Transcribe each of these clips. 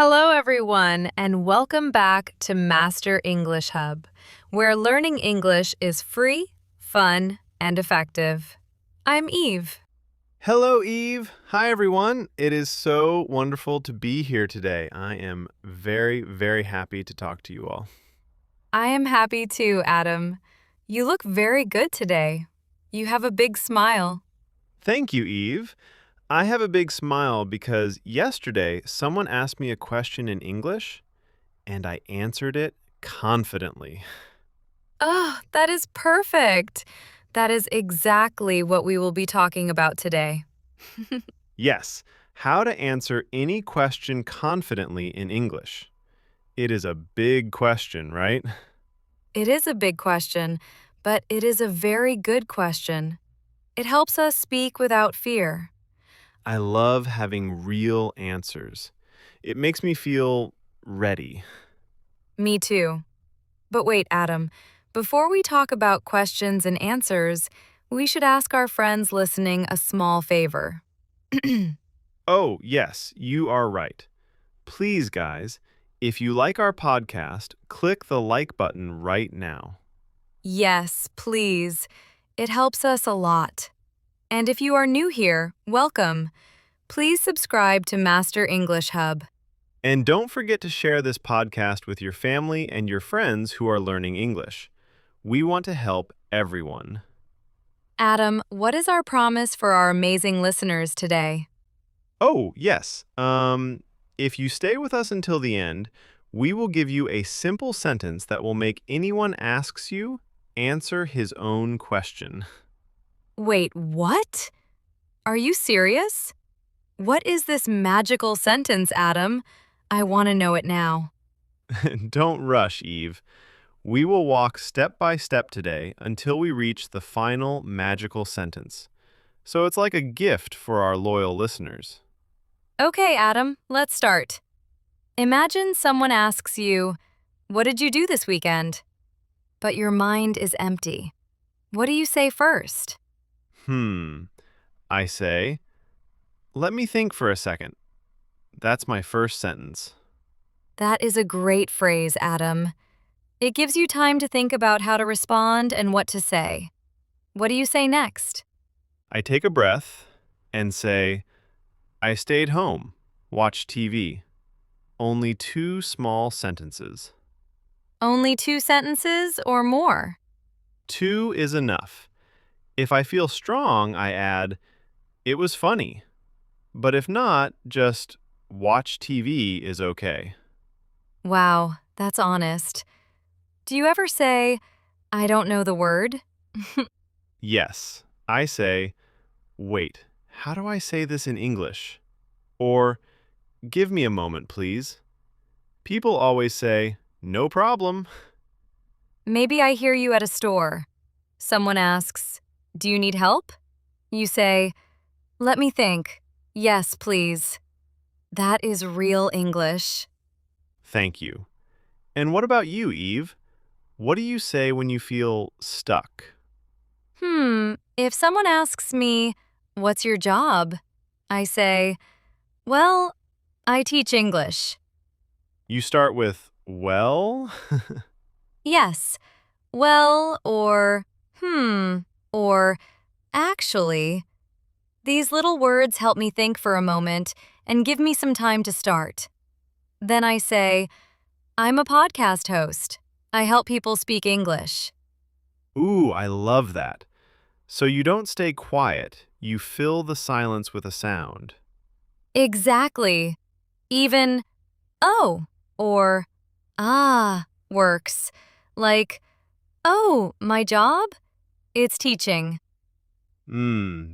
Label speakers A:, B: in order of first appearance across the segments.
A: Hello, everyone, and welcome back to Master English Hub, where learning English is free, fun, and effective. I'm Eve.
B: Hello, Eve. Hi, everyone. It is so wonderful to be here today. I am very, very happy to talk to you all.
A: I am happy too, Adam. You look very good today. You have a big smile.
B: Thank you, Eve. I have a big smile because yesterday someone asked me a question in English and I answered it confidently.
A: Oh, that is perfect. That is exactly what we will be talking about today.
B: Yes, how to answer any question confidently in English. It is a big question, right?
A: It is a big question, but it is a very good question. It helps us speak without fear.
B: I love having real answers. It makes me feel ready.
A: Me too. But wait, Adam, before we talk about questions and answers, we should ask our friends listening a small favor.
B: Oh, yes, you are right. Please, guys, if you like our podcast, click the like button right now.
A: Yes, please. It helps us a lot. And if you are new here, welcome. Please subscribe to Master English Hub.
B: And don't forget to share this podcast with your family and your friends who are learning English. We want to help everyone.
A: Adam, what is our promise for our amazing listeners today?
B: Oh, yes. If you stay with us until the end, we will give you a simple sentence that will make anyone asks you answer his own question.
A: Wait, what? Are you serious? What is this magical sentence, Adam? I want to know it now.
B: Don't rush, Eve. We will walk step by step today until we reach the final magical sentence. So it's like a gift for our loyal listeners.
A: Okay, Adam, let's start. Imagine someone asks you, "What did you do this weekend?" But your mind is empty. What do you say first?
B: Hmm, I say, let me think for a second. That's my first sentence.
A: That is a great phrase, Adam. It gives you time to think about how to respond and what to say. What do you say next?
B: I take a breath and say, I stayed home, watched TV. Only two small sentences.
A: Only two sentences or more?
B: Two is enough. If I feel strong, I add, it was funny. But if not, just watch TV is okay.
A: Wow, that's honest. Do you ever say, "I don't know the word"?
B: Yes, I say, wait, how do I say this in English? Or, give me a moment, please. People always say, no problem.
A: Maybe I hear you at a store. Someone asks, "Do you need help?" You say, "Let me think. Yes, please." That is real English.
B: Thank you. And what about you, Eve? What do you say when you feel stuck?
A: If someone asks me, "What's your job?" I say, "Well, I teach English."
B: You start with, well?
A: Yes, well, or actually. These little words help me think for a moment and give me some time to start. Then I say, "I'm a podcast host. I help people speak English."
B: Ooh, I love that. So you don't stay quiet, you fill the silence with a sound.
A: Exactly. Even "oh" or "ah" works. Like, "Oh, my job? It's teaching."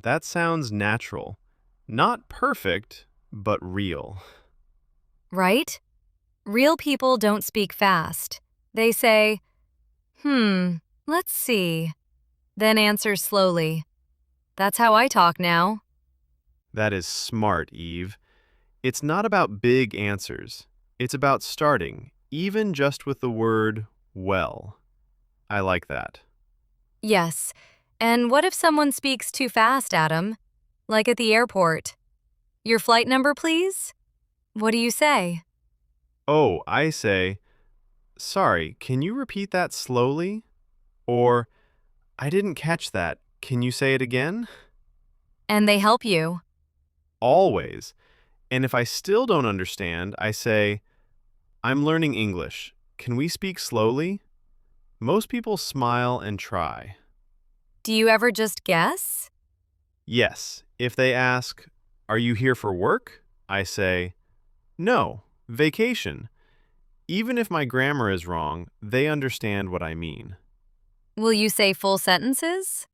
B: That sounds natural. Not perfect, but real.
A: Right? Real people don't speak fast. They say, let's see," then answer slowly. That's how I talk now.
B: That is smart, Eve. It's not about big answers. It's about starting, even just with the word well. I like that.
A: Yes. And what if someone speaks too fast, Adam? Like at the airport. "Your flight number, please?" What do you say?
B: Oh, I say, sorry, can you repeat that slowly? Or, I didn't catch that. Can you say it again?
A: And they help you.
B: Always. And if I still don't understand, I say, I'm learning English. Can we speak slowly? Most people smile and try.
A: Do you ever just guess?
B: Yes, if they ask, are you here for work? I say, no, vacation. Even if my grammar is wrong, they understand what I mean.
A: Will you say full sentences?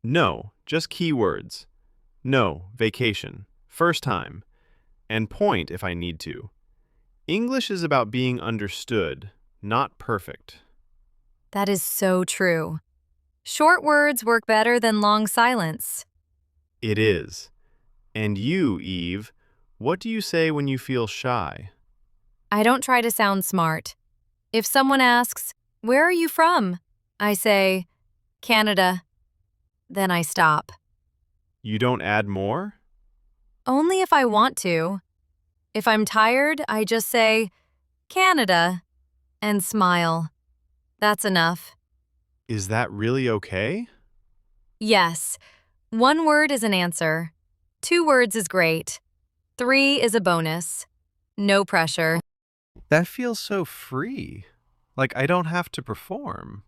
B: No, just keywords. No, vacation. First time. And point if I need to. English is about being understood, not perfect.
A: That is so true. Short words work better than long silence.
B: It is. And you, Eve, what do you say when you feel shy?
A: I don't try to sound smart. If someone asks, "Where are you from?" I say, "Canada." Then I stop.
B: You don't add more?
A: Only if I want to. If I'm tired, I just say, "Canada," and smile. That's enough.
B: Is that really okay?
A: Yes, one word is an answer. 2 words is great. 3 is a bonus. No pressure.
B: That feels so free. Like I don't have to perform.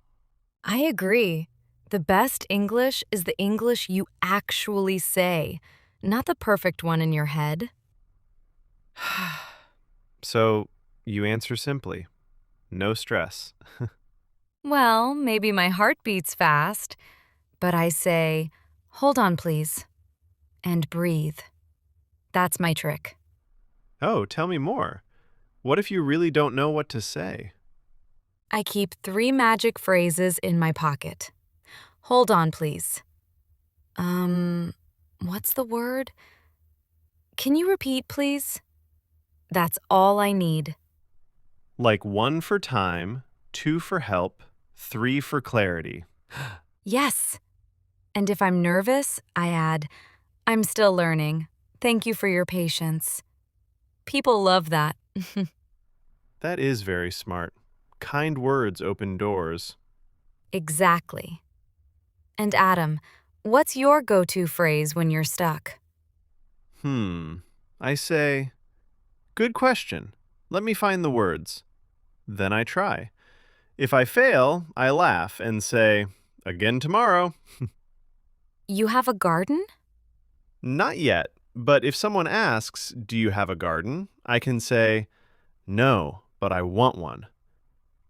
A: I agree. The best English is the English you actually say, not the perfect one in your head.
B: So you answer simply. No stress.
A: Well, maybe my heart beats fast, but I say, "Hold on, please," and breathe. That's my trick.
B: Oh, tell me more. What if you really don't know what to say?
A: I keep 3 magic phrases in my pocket. Hold on, please. Um, what's the word? Can you repeat, please? That's all I need.
B: Like 1 for time, 2 for help, 3 for clarity.
A: Yes. And if I'm nervous, I add, "I'm still learning. Thank you for your patience." People love that.
B: That is very smart. Kind words open doors.
A: Exactly. And Adam, what's your go-to phrase when you're stuck?
B: Hmm. I say, good question. Let me find the words. Then I try. If I fail, I laugh and say, again tomorrow.
A: You have a garden?
B: Not yet, but if someone asks, do you have a garden? I can say, no, but I want one.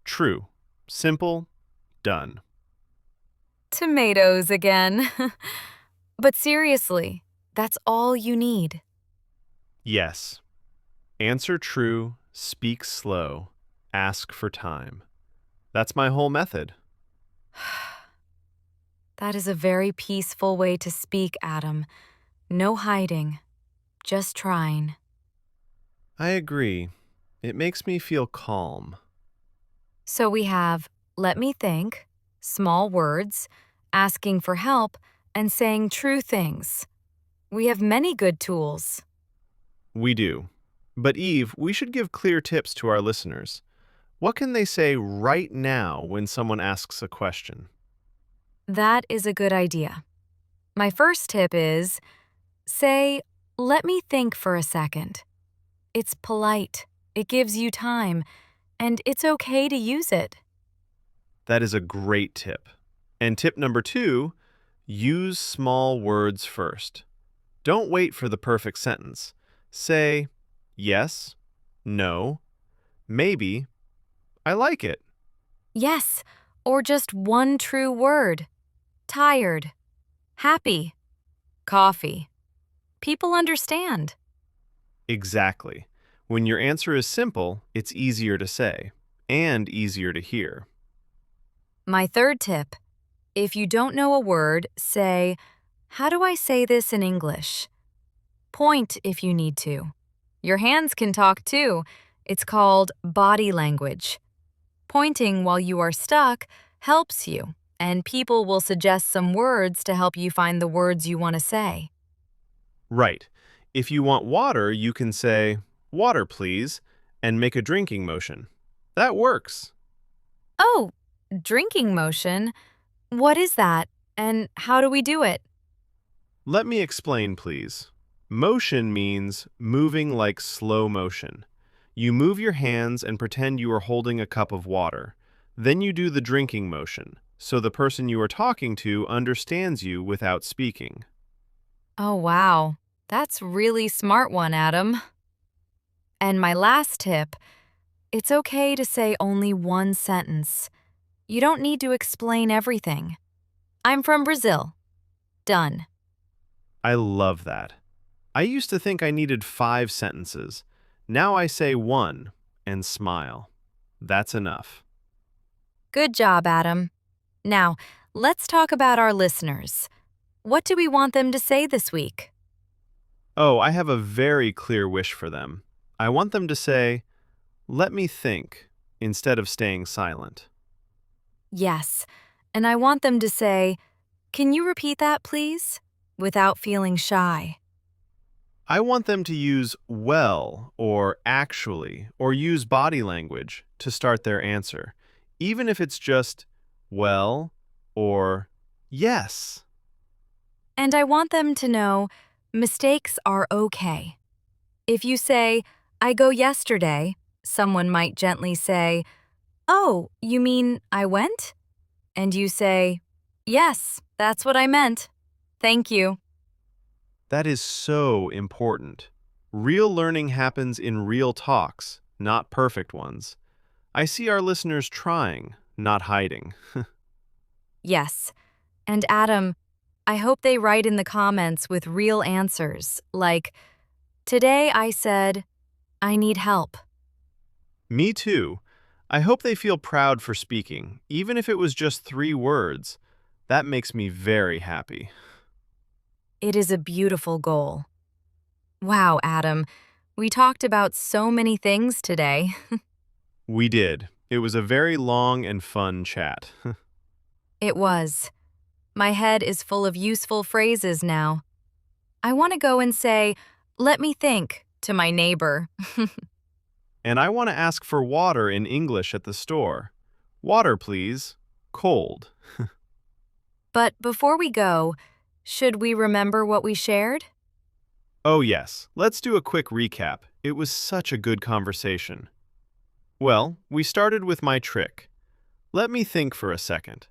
B: True. Simple. Done.
A: Tomatoes again. But seriously, that's all you need.
B: Yes. Answer true, speak slow, ask for time. That's my whole method.
A: That is a very peaceful way to speak, Adam. No hiding, just trying.
B: I agree. It makes me feel calm.
A: So we have "let me think," small words, asking for help, and saying true things. We have many good tools.
B: We do. But Eve, we should give clear tips to our listeners. What can they say right now when someone asks a question?
A: That is a good idea. My first tip is say, "Let me think for a second." It's polite, it gives you time, and it's okay to use it.
B: That is a great tip. And tip number 2, use small words first. Don't wait for the perfect sentence. Say, yes, no, maybe, I like it.
A: Yes, or just one true word. Tired, happy, coffee. People understand.
B: Exactly. When your answer is simple, it's easier to say and easier to hear.
A: My third tip, if you don't know a word, say, "How do I say this in English?" Point if you need to. Your hands can talk too. It's called body language. Pointing while you are stuck helps you, and people will suggest some words to help you find the words you want to say.
B: Right. If you want water, you can say, water, please, and make a drinking motion. That works.
A: Oh, drinking motion. What is that? And how do we do it?
B: Let me explain, please. Motion means moving like slow motion. You move your hands and pretend you are holding a cup of water. Then you do the drinking motion, so the person you are talking to understands you without speaking.
A: Oh, wow. That's really smart one, Adam. And my last tip, it's okay to say only one sentence. You don't need to explain everything. I'm from Brazil. Done.
B: I love that. I used to think I needed 5 sentences. Now I say one and smile. That's enough.
A: Good job, Adam. Now, let's talk about our listeners. What do we want them to say this week?
B: Oh, I have a very clear wish for them. I want them to say, "Let me think," instead of staying silent.
A: Yes, and I want them to say, "Can you repeat that, please?" without feeling shy.
B: I want them to use well or actually or use body language to start their answer, even if it's just well or yes.
A: And I want them to know mistakes are okay. If you say, "I go yesterday," someone might gently say, "Oh, you mean I went?" And you say, "Yes, that's what I meant. Thank you."
B: That is so important. Real learning happens in real talks, not perfect ones. I see our listeners trying, not hiding.
A: Yes. And Adam, I hope they write in the comments with real answers, like, "Today I said, I need help."
B: Me too. I hope they feel proud for speaking, even if it was just 3 words. That makes me very happy.
A: It is a beautiful goal. Wow, Adam, we talked about so many things today.
B: We did. It was a very long and fun chat.
A: It was. My head is full of useful phrases now. I want to go and say, "Let me think," to my neighbor.
B: And I want to ask for water in English at the store. Water, please. Cold.
A: But before we go, should we remember what we shared?
B: Oh, yes. Let's do a quick recap. It was such a good conversation. Well, we started with my trick. Let me think for a second.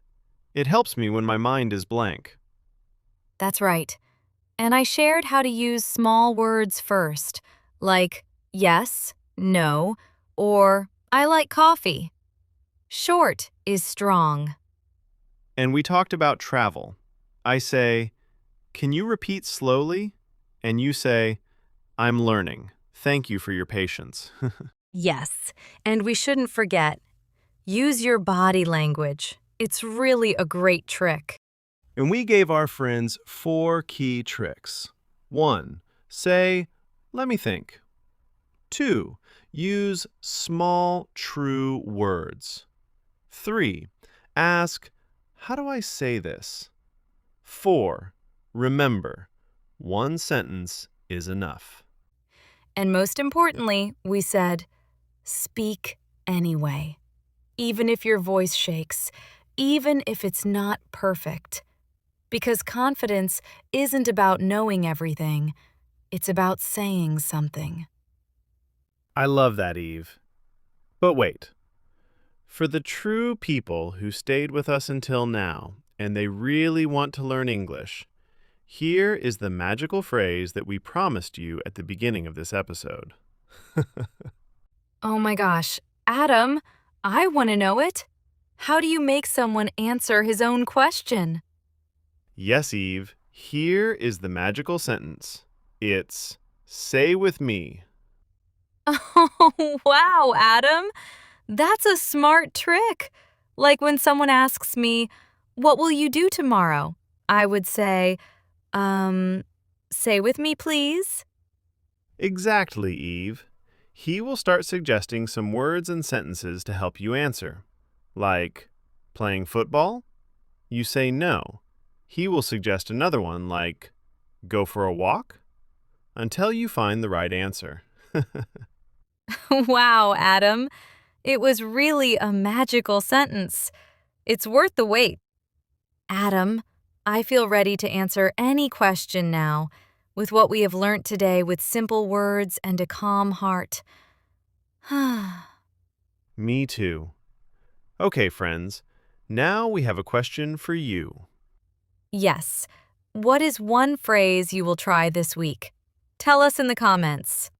B: It helps me when my mind is blank.
A: That's right. And I shared how to use small words first, like yes, no, or I like coffee. Short is strong.
B: And we talked about travel. I say, "Can you repeat slowly?" And you say, "I'm learning. Thank you for your patience."
A: Yes, and we shouldn't forget, use your body language. It's really a great trick.
B: And we gave our friends 4 key tricks. 1. Say, "Let me think." 2. Use small, true words. 3. Ask, "How do I say this?" 4. Remember, one sentence is enough.
A: And most importantly, we said, speak anyway. Even if your voice shakes, even if it's not perfect. Because confidence isn't about knowing everything, it's about saying something.
B: I love that, Eve. But wait. For the true people who stayed with us until now, and they really want to learn English, here is the magical phrase that we promised you at the beginning of this episode.
A: Oh my gosh, Adam, I want to know it. How do you make someone answer his own question?
B: Yes, Eve, here is the magical sentence. It's, "Say with me."
A: Oh, wow, Adam. That's a smart trick. Like when someone asks me, "What will you do tomorrow?" I would say, um, "Say with me, please."
B: Exactly, Eve. He will start suggesting some words and sentences to help you answer. Like, playing football? You say no. He will suggest another one like, go for a walk? Until you find the right answer.
A: Wow, Adam. It was really a magical sentence. It's worth the wait. Adam, I feel ready to answer any question now with what we have learnt today with simple words and a calm heart.
B: Me too. Okay, friends. Now we have a question for you.
A: Yes. What is one phrase you will try this week? Tell us in the comments.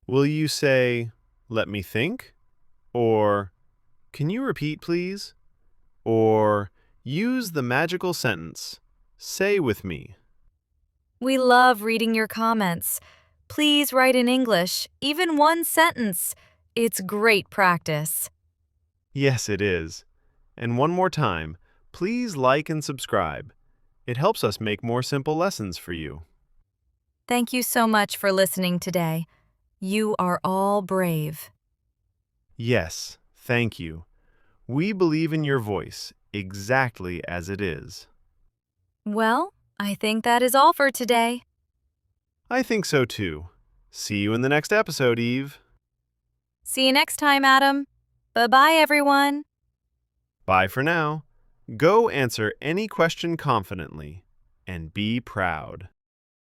B: Will you say, let me think? Or, can you repeat, please? Or, use the magical sentence, say with me.
A: We love reading your comments. Please write in English, even one sentence. It's great practice.
B: Yes, it is. And one more time, please like and subscribe. It helps us make more simple lessons for you.
A: Thank you so much for listening today. You are all brave.
B: Yes, thank you. We believe in your voice exactly as it is.
A: Well, I think that is all for today.
B: I think so too. See you in the next episode, Eve.
A: See you next time, Adam. Bye-bye, everyone.
B: Bye for now. Go answer any question confidently and be proud.